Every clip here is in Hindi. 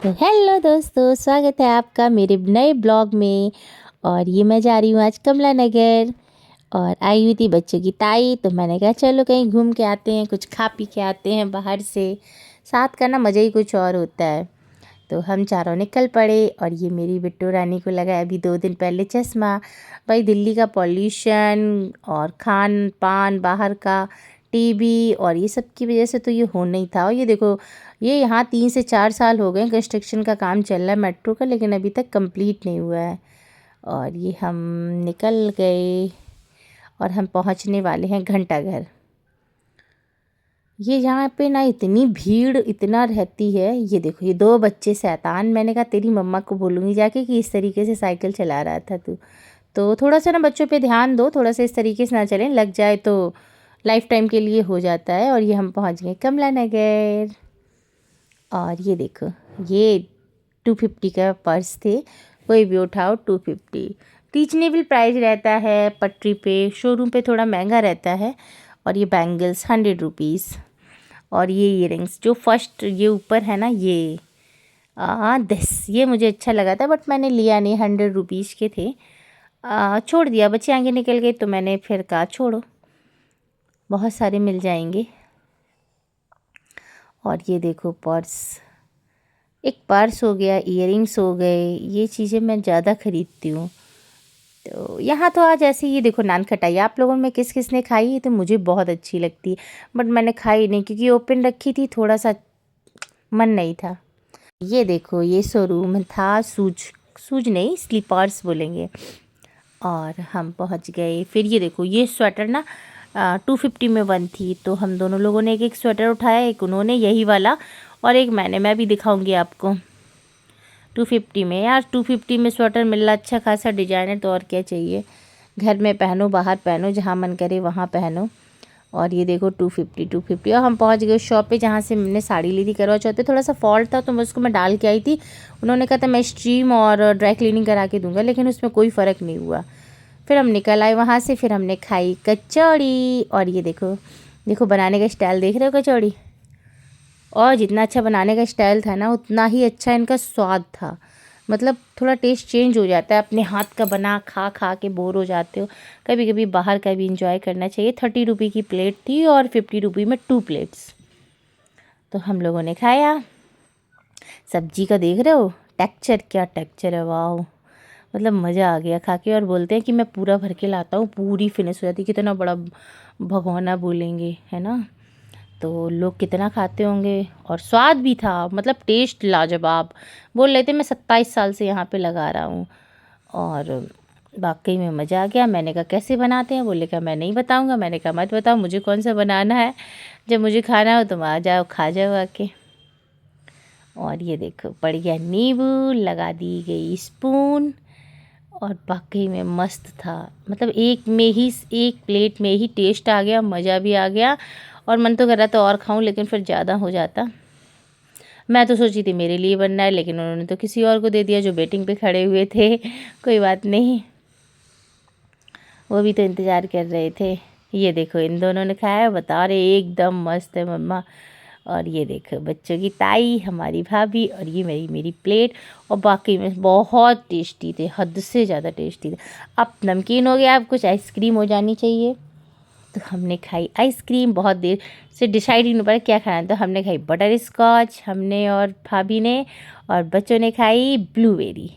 तो हेलो दोस्तों, स्वागत है आपका मेरे नए ब्लॉग में। और ये मैं जा रही हूँ आज कमला नगर और आई हुई थी बच्चों की ताई। तो मैंने कहा चलो कहीं घूम के आते हैं, कुछ खा पी के आते हैं बाहर से। साथ का ना मज़ा ही कुछ और होता है। तो हम चारों निकल पड़े और ये मेरी बिट्टू रानी को लगा अभी 2 दिन पहले चश्मा। भाई दिल्ली का पॉल्यूशन और खान पान बाहर का, टीबी और ये सब की वजह से तो ये हो नहीं था। और ये देखो, ये यहाँ 3 से 4 साल हो गए कंस्ट्रक्शन का काम चल रहा है मेट्रो का, लेकिन अभी तक कंप्लीट नहीं हुआ है। और ये हम निकल गए और हम पहुँचने वाले हैं घंटाघर। ये यहाँ पे ना इतनी भीड़ इतना रहती है। ये देखो, ये 2 बच्चे शैतान। मैंने कहा तेरी मम्मा को बोलूँगी जाके कि इस तरीके से साइकिल चला रहा था तू। तो थोड़ा सा ना बच्चों पे ध्यान दो, थोड़ा सा इस तरीके से ना चलें, लग जाए तो लाइफ टाइम के लिए हो जाता है। और ये हम पहुँच गए कमला नगर। और ये देखो, ये 250 का पर्स थे, कोई भी उठाओ 250। रीजनेबल प्राइस रहता है पटरी पे, शोरूम पे थोड़ा महंगा रहता है। और ये बैंगल्स 100 रुपीज़। और ये ईयरिंग्स जो फर्स्ट ये ऊपर है ना, ये दिस ये मुझे अच्छा लगा था, बट मैंने लिया नहीं, 100 रुपीज़ के थे। छोड़ दिया, बच्चे आगे निकल गए तो मैंने फिर कहा छोड़ो, बहुत सारे मिल जाएंगे। और ये देखो पर्स, एक पर्स हो गया, ईयरिंग्स हो गए, ये चीज़ें मैं ज़्यादा ख़रीदती हूँ। तो यहाँ तो आज ऐसे ही देखो नान खटाई। आप लोगों में किस किस ने खाई है? तो मुझे बहुत अच्छी लगती है, बट मैंने खाई नहीं क्योंकि ओपन रखी थी, थोड़ा सा मन नहीं था। ये देखो, ये शोरूम था सूज नहीं, स्लीपर्स बोलेंगे। और हम पहुँच गए। फिर ये देखो, ये स्वेटर ना 250 में 1 थी, तो हम दोनों लोगों ने एक एक स्वेटर उठाया, एक उन्होंने यही वाला और एक मैं भी दिखाऊंगी आपको। 250 में यार, 250 में स्वेटर मिल रहा अच्छा खासा डिजाइनर, तो और क्या चाहिए। घर में पहनो, बाहर पहनो, जहाँ मन करे वहाँ पहनो। और ये देखो 250। और हम पहुँच गए उस शॉप पे जहाँ से मैंने साड़ी ली थी करवा चौथ पे। थोड़ा सा फॉल्ट था तो मैं डाल के आई थी। उन्होंने कहा था मैं स्ट्रीम और ड्राई क्लीनिंग करा के दूंगा, लेकिन उसमें कोई फ़र्क नहीं हुआ। फिर हम निकल आए वहाँ से, फिर हमने खाई कचौड़ी। और ये देखो देखो, बनाने का स्टाइल देख रहे हो कचौड़ी। और जितना अच्छा बनाने का स्टाइल था ना, उतना ही अच्छा इनका स्वाद था। मतलब थोड़ा टेस्ट चेंज हो जाता है, अपने हाथ का बना खा खा के बोर हो जाते हो। कभी कभी बाहर का भी इंजॉय करना चाहिए। 30 रुपये की प्लेट थी और 50 रुपये में 2 प्लेट्स। तो हम लोगों ने खाया। सब्जी का देख रहे हो टेक्चर, क्या टेक्चर है, वाह। मतलब मज़ा आ गया खा के। और बोलते हैं कि मैं पूरा भर के लाता हूँ, पूरी फिनिश हो जाती है। कितना बड़ा भगोना बोलेंगे, है ना। तो लोग कितना खाते होंगे। और स्वाद भी था, मतलब टेस्ट लाजवाब। बोल रहे थे मैं 27 साल से यहाँ पे लगा रहा हूँ। और वाकई में मज़ा आ गया। मैंने कहा कैसे बनाते हैं? बोले कहा मैं नहीं बताऊँगा। मैंने कहा मत बताओ, मुझे कौन सा बनाना है। जब मुझे खाना हो तुम आ जाओ, खा जाओ आके। और ये देखो पड़ गया नींबू, लगा दी गई स्पून। और वाकई में मस्त था। मतलब एक प्लेट में ही टेस्ट आ गया, मज़ा भी आ गया। और मन तो कर रहा था और खाऊं, लेकिन फिर ज़्यादा हो जाता। मैं तो सोची थी मेरे लिए बनना है, लेकिन उन्होंने तो किसी और को दे दिया जो वेटिंग पे खड़े हुए थे। कोई बात नहीं, वो भी तो इंतज़ार कर रहे थे। ये देखो इन दोनों ने खाया, बता रहे एकदम मस्त है मम्मा। और ये देखो बच्चों की ताई, हमारी भाभी, और ये मेरी प्लेट। और बाकी में बहुत टेस्टी थे, हद से ज़्यादा टेस्टी थे। अब नमकीन हो गया, अब कुछ आइसक्रीम हो जानी चाहिए। तो हमने खाई आइसक्रीम, बहुत देर से डिसाइड ही नहीं पड़ा क्या खाना। तो हमने खाई बटर स्कॉच, हमने और भाभी ने। और बच्चों ने खाई ब्लूबेरी।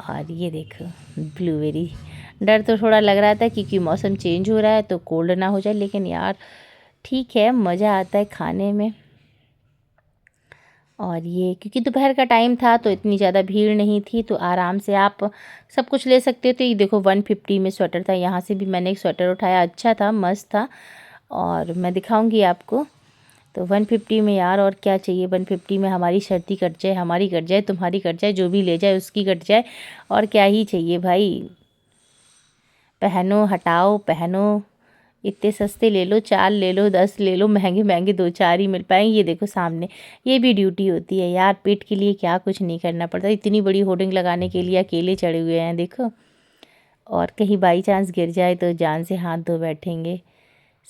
और ये देखो ब्लूबेरी। डर तो थोड़ा लग रहा था क्योंकि मौसम चेंज हो रहा है तो कोल्ड ना हो जाए, लेकिन यार ठीक है, मज़ा आता है खाने में। और ये क्योंकि दोपहर का टाइम था तो इतनी ज़्यादा भीड़ नहीं थी, तो आराम से आप सब कुछ ले सकते थे। ये देखो 150 में स्वेटर था। यहाँ से भी मैंने एक स्वेटर उठाया, अच्छा था, मस्त था। और मैं दिखाऊंगी आपको। तो 150 में यार और क्या चाहिए। 150 में हमारी सर्दी कट जाए, हमारी कट जाए, तुम्हारी कट जाए, जो भी ले जाए उसकी कट जाए। और क्या ही चाहिए भाई। पहनो, हटाओ, पहनो। इतने सस्ते ले लो, 4 ले लो, 10 ले लो, महंगे महंगे 2-4 ही मिल पाएंगे। ये देखो सामने, ये भी ड्यूटी होती है यार। पेट के लिए क्या कुछ नहीं करना पड़ता। इतनी बड़ी होर्डिंग लगाने के लिए अकेले चढ़े हुए हैं देखो। और कहीं बाई चांस गिर जाए तो जान से हाथ धो बैठेंगे।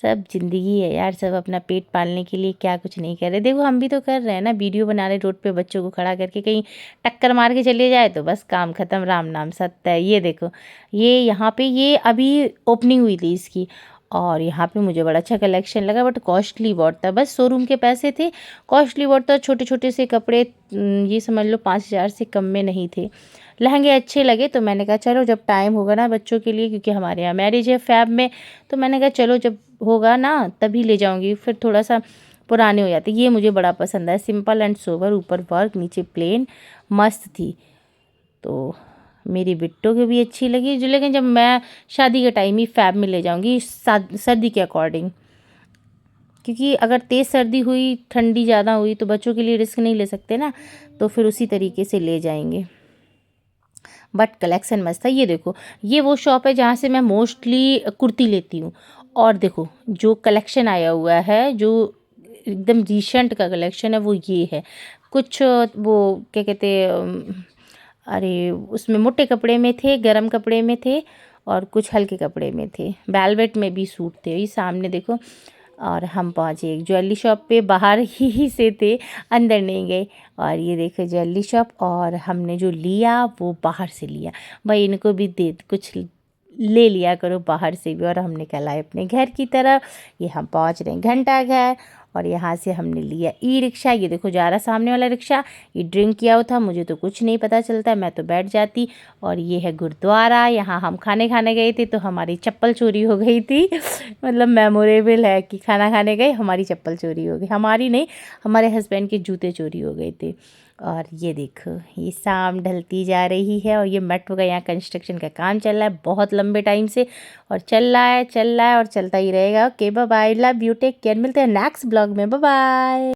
सब ज़िंदगी है यार, सब अपना पेट पालने के लिए क्या कुछ नहीं कर रहे। देखो हम भी तो कर रहे हैं ना, वीडियो बना रहे रोड पे बच्चों को खड़ा करके, कहीं टक्कर मार के चले जाए तो बस काम ख़त्म, राम नाम सत्य है। ये देखो, ये यहाँ पे ये अभी ओपनिंग हुई थी इसकी, और यहाँ पे मुझे बड़ा अच्छा कलेक्शन लगा, बट कॉस्टली बहुत था। बस शोरूम के पैसे थे, कॉस्टली बहुत था। छोटे छोटे से कपड़े, ये समझ लो 5,000 से कम में नहीं थे। लहंगे अच्छे लगे तो मैंने कहा चलो जब टाइम होगा ना बच्चों के लिए, क्योंकि हमारे यहाँ मैरिज है फ़ैब में, तो मैंने कहा चलो जब होगा ना तभी ले जाऊंगी, फिर थोड़ा सा पुराने हो जाते। ये मुझे बड़ा पसंद है, सिंपल एंड सोबर, ऊपर वर्क नीचे प्लेन, मस्त थी। तो मेरी बिट्टो की भी अच्छी लगी जो, लेकिन जब मैं शादी के टाइम ही फ़ैब में ले जाऊंगी सर्दी के अकॉर्डिंग, क्योंकि अगर तेज़ सर्दी हुई, ठंडी ज़्यादा हुई तो बच्चों के लिए रिस्क नहीं ले सकते ना, तो फिर उसी तरीके से ले जाएंगे। बट कलेक्शन मस्त था। ये देखो, ये वो शॉप है जहाँ से मैं मोस्टली कुर्ती लेती हूँ। और देखो जो कलेक्शन आया हुआ है, जो एकदम रिसेंट का कलेक्शन है वो ये है। कुछ वो क्या कहते हैं, अरे उसमें मोटे कपड़े में थे, गरम कपड़े में थे, और कुछ हल्के कपड़े में थे, वेलवेट में भी सूट थे। ये सामने देखो। और हम पहुँचे एक ज्वेलरी शॉप पे, बाहर ही से थे, अंदर नहीं गए। और ये देखो ज्वेलरी शॉप, और हमने जो लिया वो बाहर से लिया। भाई इनको भी दे कुछ ले लिया करो बाहर से भी। और हमने कहा लाए अपने घर की तरफ। ये हम पहुँच रहे हैं घंटा घर, और यहाँ से हमने लिया ई रिक्शा। ये देखो जा रहा सामने वाला रिक्शा, ये ड्रिंक किया हुआ था, मुझे तो कुछ नहीं पता चलता, मैं तो बैठ जाती। और ये है गुरुद्वारा, यहाँ हम खाने गए थे तो हमारी चप्पल चोरी हो गई थी। मतलब मेमोरेबल है कि खाना खाने गए, हमारी चप्पल चोरी हो गई, हमारी नहीं, हमारे हस्बैंड के जूते चोरी हो गए थे। और ये देखो, ये शाम ढलती जा रही है, और ये मेट्रो का यहाँ कंस्ट्रक्शन का काम चल रहा है बहुत लंबे टाइम से, और चल रहा है और चलता ही रहेगा। Okay bye bye, love you, take care, मिलते हैं नेक्स्ट ब्लॉग में, बाय बाय।